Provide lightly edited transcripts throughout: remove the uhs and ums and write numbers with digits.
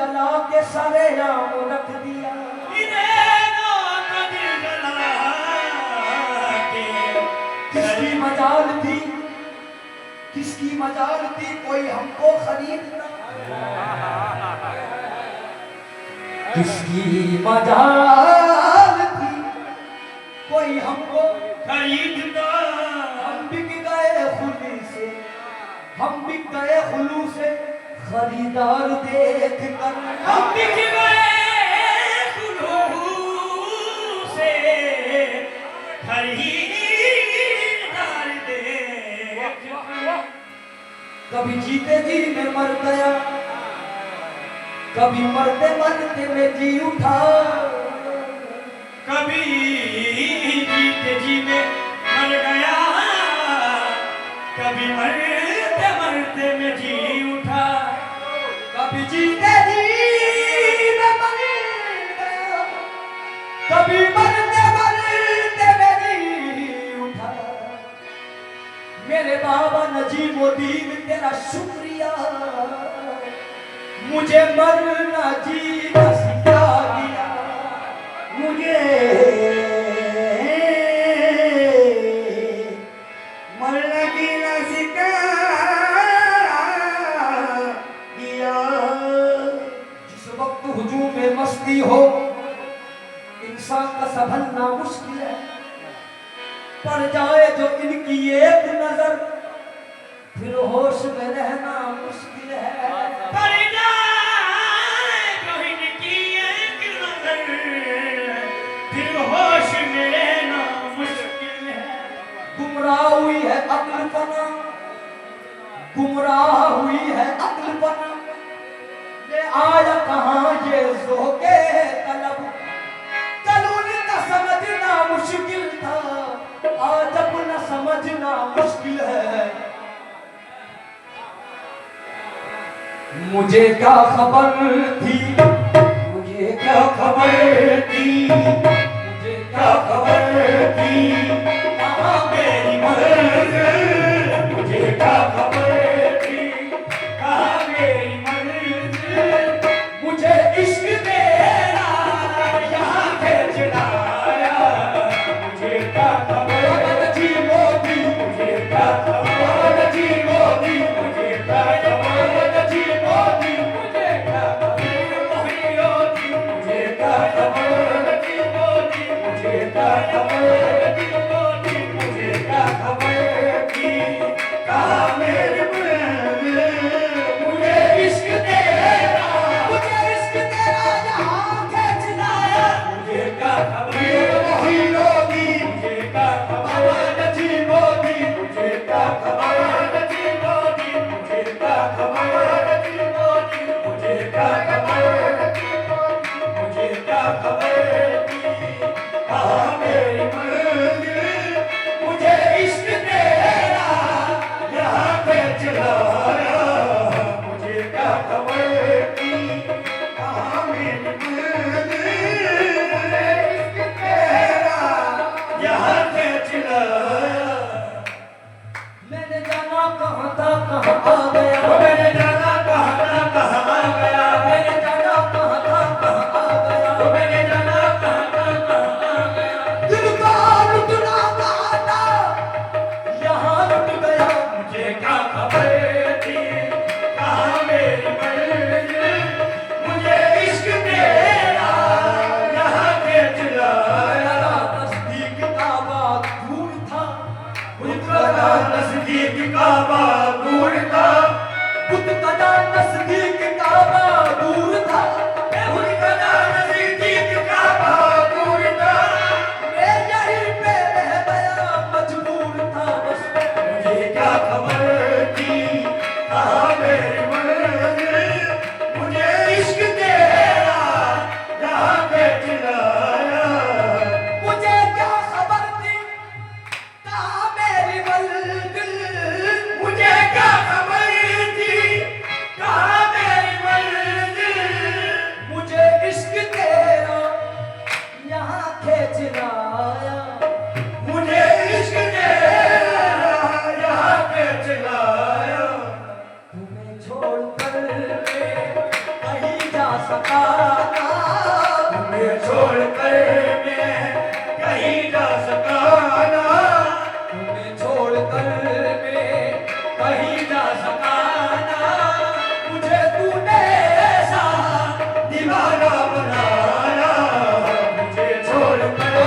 जला के सारे आम रख दिया। किसकी मजाल थी, किसकी मजाल थी कोई हमको खरीदना, किसकी मजाल थी कोई हमको खरीदना। हम बिक गए खुली से, हम बिक गए खुलू से खरीदार देख कर। हम बिक गए खुलू से खरीदार देख कर। कभी जीते जी में मर गया, कभी मरते मरते में जी उठा, कभी जीते जी में मर गया, कभी मरते मरते में जी उठा। कभी जीते जी में मर गया, कभी मरते मरते में जी उठा। मेरे बाबा नजीमुद्दीन तेरा शुक्रिया, मुझे मरना जीना सिखा दिया, मुझे मरना जीना सिखा दिया। जिस वक्त हुजूम में मस्ती हो इंसान का संभलना मुश्किल है, पड़ जाए जो इनकी एक नजर फिर होश में रहना मुश्किल है। पड़ जाए जो इनकी एक नजर फिर होश में रहना मुश्किल है। गुमराह हुई है अक्ल फना, गुमराह हुई है अक्ल फना, ये आया कहाँ ये ज़ोक़े तलब। कल उनका समझना मुश्किल था, आज अपना समझना मुश्किल है। मुझे क्या खबर थी, मुझे क्या खबर थी, मुझे क्या खबर थी कहाँ मेरी मंजिल, मुझे क्या खबर थी कहाँ मेरी मंजिल। मुझे इश्क तेरा यहाँ खींच लाया, मुझे क्या खबर थी मोदी, मुझे क्या खबर थी मोदी, मुझे क्या खबर थी मोदी, मुझे क्या खबर थी, मुझे क्या खबर थी मोदी, मुझे क्या खबर थी मोदी, मुझे क्या खबर थी कहाँ मेरी मंजिल। मुझे इश्क तेरा, मुझे इश्क तेरा यहाँ खींच लाया, मुझे क्या खबर थी मोदी, मुझे क्या खबर थी मोदी, मुझे क्या खबर थी मोदी, मुझे क्या खबर थी मोदी, मुझे क्या खबर थी मोदी, मुझे क्या खबर थी कहाँ मेरी मंजिल। मुझे इश्क तेरा यहाँ खींच लाया, मुझे क्या खबर थी कहाँ मेरी मंजिल। मुझे इश्क तेरा यहाँ खींच लाया। मैंने जाना कहाँ था कहाँ आ गया, मैंने जाना कहाँ था कहाँ आ गया, मैंने जाना कहाँ था कहाँ आ गया, मैंने जाना कहाँ था कहाँ आ गया। दिल का लुटना कहाँ था यहाँ लुट गया, मुझे क्या खबर थी कहाँ मेरी मंजिल। मुझे इश्क तेरा यहाँ खींच लाया। नज़दीक का बात दूर था, बुत का नज़दीक का बात दूर था, बुत का नज़दीक का बात दूर था, बुत का नज़दीक का बात दूर था। मैं यहीं पे रह गया मजबूर था बस, मुझे क्या खबर थी कहाँ मेरी मंजिल। मुझे इश्क तेरा यहाँ खींच लाया। मुझे क्या खबर थी कहाँ मेरी मंजिल, मुझे सका ना, तुम्हें छोड़कर मैं कहीं जा सका ना, तुम्हें छोड़कर मैं कहीं जा सका ना, मुझे तूने ऐसा दीवाना बनाया, मुझे छोड़कर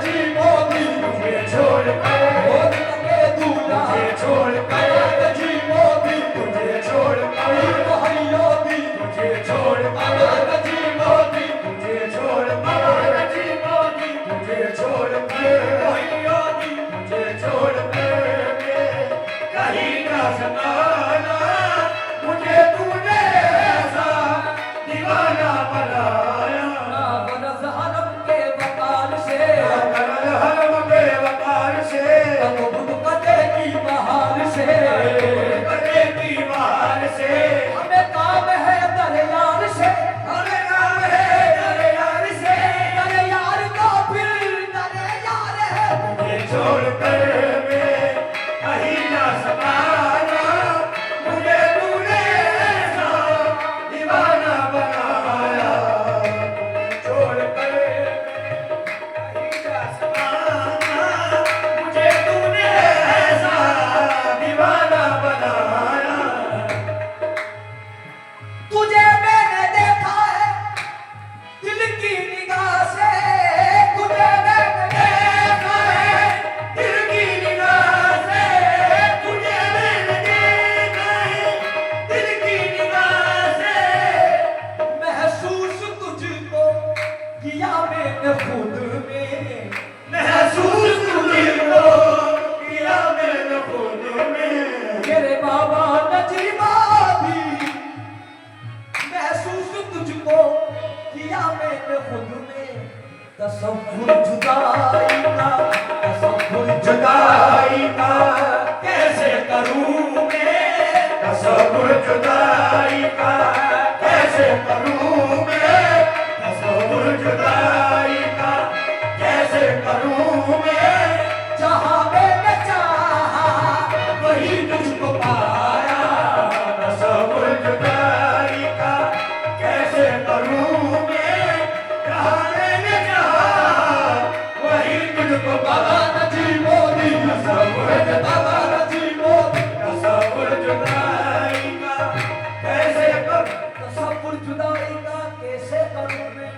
जी मोदी, मुझे छोड़कर मोदी के दूल्हा, मुझे छोड़कर जी मोदी, मुझे छोड़कर भैया दी, मुझे छोड़कर जी मोदी, मुझे छोड़कर जी मोदी, मुझे छोड़कर भैया दी, मुझे छोड़कर मैं कहीं ना सका ना, मुझे तूने ऐसा दीवाना बनाया, ना गरज हरम के वकार से, ना गरज हरम के वकार से, बुध कदे की बहार से, कदे की बहार से, हमें काम है दरयार से, हमें काम है दरयार से, दरयार का फिर दरयार है, मुझे छोड़कर मैं कहीं ना सका ना, मुझे तूने ऐसा दीवाना बनाया, छोड़कर कहीं जा सका ना, मुझे तूने ऐसा दीवाना बनाया, तुझे मैंने देखा है दिल की निगाह से, तुझे मैंने देखा है दिल की निगाह से, तुझे मैंने देखा है दिल की निगाह से, महसूस तुझको किया मैंने खुद में, महसूस तुझको किया मैंने खुद में, मेरे बाबा नजीबा भी महसूस तुझको किया मैंने खुद में, तसव्वुर जुदाई का, तसव्वुर जुदाई का कैसे करूं मैं, तसव्वुर जुदाई का कैसे करूं मैं, तसव्वुर जुदाई का कैसे करूं मैं, जहां मैंने चाहा वही तुझको पाया, तसव्वुर जुदाई का कैसे करूं मैं, जहां मैंने चाहा वही तुझको पाया, नजी मोदी तसव्वुर बाबा नजी मोदी, तसव्वुर जुदाई का कैसे करूं, तसव्वुर जुदाई का कैसे करूं मैं,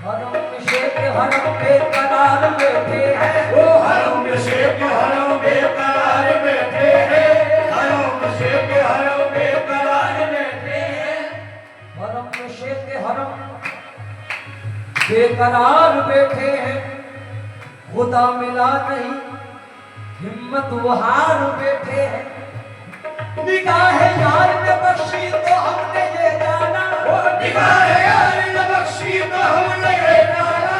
हरम में शेख हरम बेकरार बैठे हैं, वो हरम में शेख हरम बेकरार बैठे हैं, हरम में शेख हरम बेकरार बैठे हैं, हरम में शेख हरम बेकरार बैठे हैं, खुदा मिला नहीं हिम्मत वो हार बैठे हैं, निगाह यार ने बख्शी तो हमने ये जाना, निगाह यार ने बख्शी तो हमने ये जाना,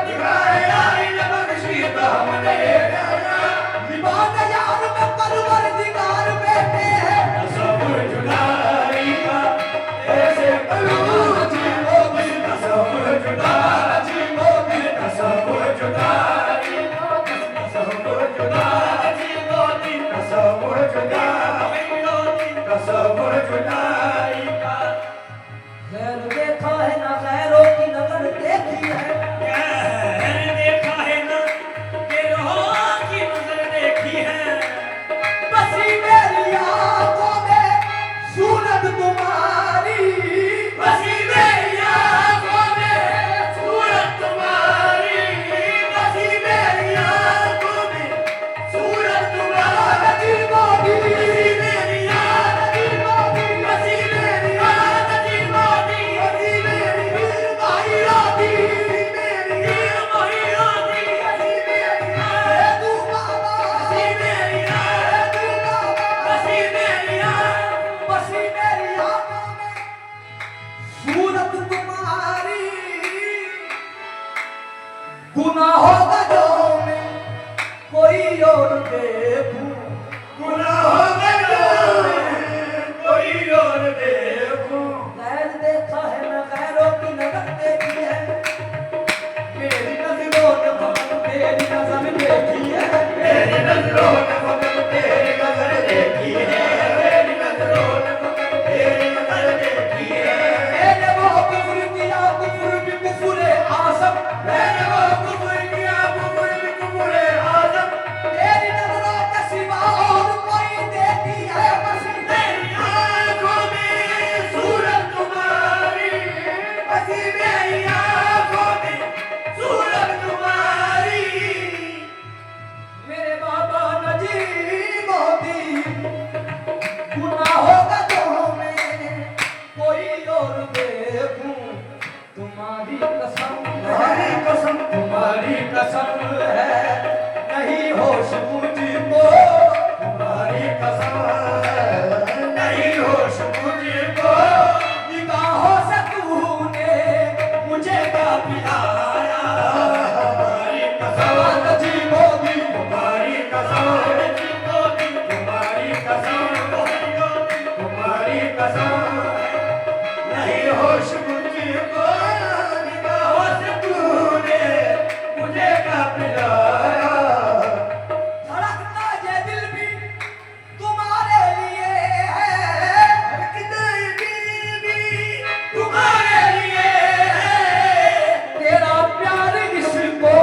निगाह यार ने बख्शी तो हमने ये जाना, निगाह यार में परवरदिगार बैठे हैं, तसव्वुर जुदाई का ऐसे करूं जी मोदी, तसव्वुर जुदाई मोदी, तसव्वुर जुदाई मोदी, तसव्वुर जुदाई मोदी, तसव्वुर जुदाई मोदी, तसव्वुर जुदाई का गैर देखा है ना गैरों की नजर देखी है, गैर देखा है ना गैरों की नजर देखी है, बसी मेरी आंखों में सूरत तुम्हारी, बसी मेरी आंखों में सूरत तुम्हारी, बसी मेरी आंखों में सूरत तुम्हारी, मोदी मेरी आंखों मोदी, बसी मेरी आंखों मोदी, बसी मेरी भाई राती मेरी भाई राती, बसी मेरी तू बाबा, बसी मेरी तू बाबा, बसी मेरी आंखों में सूरत तुम्हारी, गुनाहों का जो मैं कोई और देखूं, गुनाहों का जो मैं कोई और देखूं, गैर देखा है ना गैरों की नजर देखी है, मेरी नजरों ने फकत तेरी नजर देखी है, मेरी नजरों ने फकत तेरी नजर देखी है, मेरी नजरों ने फकत तेरी नजर देखी है, मेरे तुम्हारी कसम तुम्हारी कसम है नहीं होश मुझको तुम्हारी कसम नहीं होश मुझको निगाहों से तूने मुझे क्या पिलाया तुम्हारी कसम जी मोदी तुम्हारी कसम जी मोदी तुम्हारी कसम तुम्हारी कसम नहीं होश मुझको निगाहों से तूने मुझे क्या पिलाया धड़कता ये दिल भी तुम्हारे लिए है धड़कता ये दिल भी तुम्हारे लिए है तेरा प्यार इसको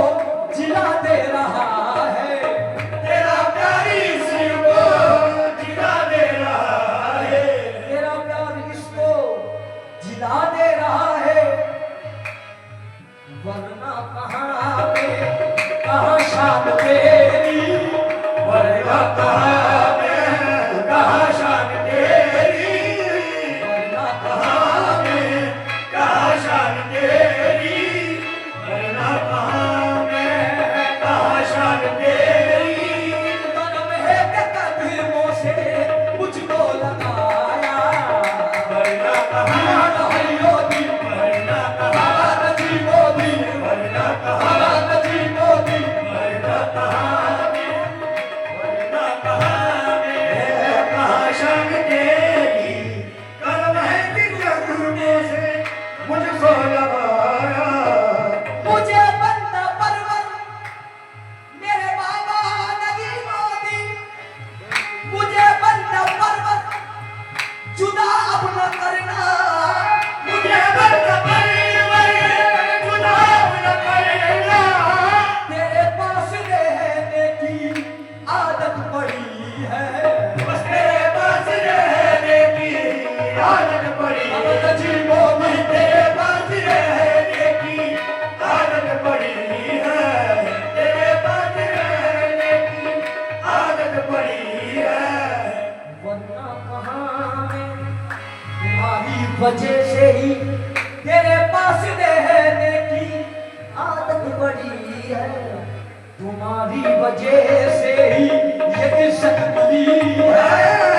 जिला दे रहा है तेरा प्यार इसको जिला दे रहा है तेरा प्यार इसको जिला दे रहा है वरना कहाँ पे कहाँ शान तेरी वरना कहाँ पे कहाँ शान तेरी वरना कहाँ पे कहाँ शान तेरी वरना कहाँ पे कहाँ शान तेरी कर्म है कि कदमों से मुझको लगाया वरना कहाँ हरियो दी वरना कहाँ नदी मोदी वरना कहाँ नदी मोदी वरना कहाँ वरना कहाँ शान तेरी कर्म है कि कदमों से मुझको लगाया मुझे बंदा परवर मेरे बाबा नदी मोदी मुझे बंदा परवर जुदा अब न करना मुझे बंदा परवर जुदा अब न करना तेरे पास रहने की आदत पड़ी है बस तेरे पास रहने की आदत पड़ी है जी मोदी तेरे पास रहने की आदत पड़ी है तेरे पास रहने की आदत पड़ी है वरना कहाँ मैं तुम्हारी वजह से ही तेरे पास रहने की आदत पड़ी है तुम्हारी वजह से ही ये इज्जत मिली है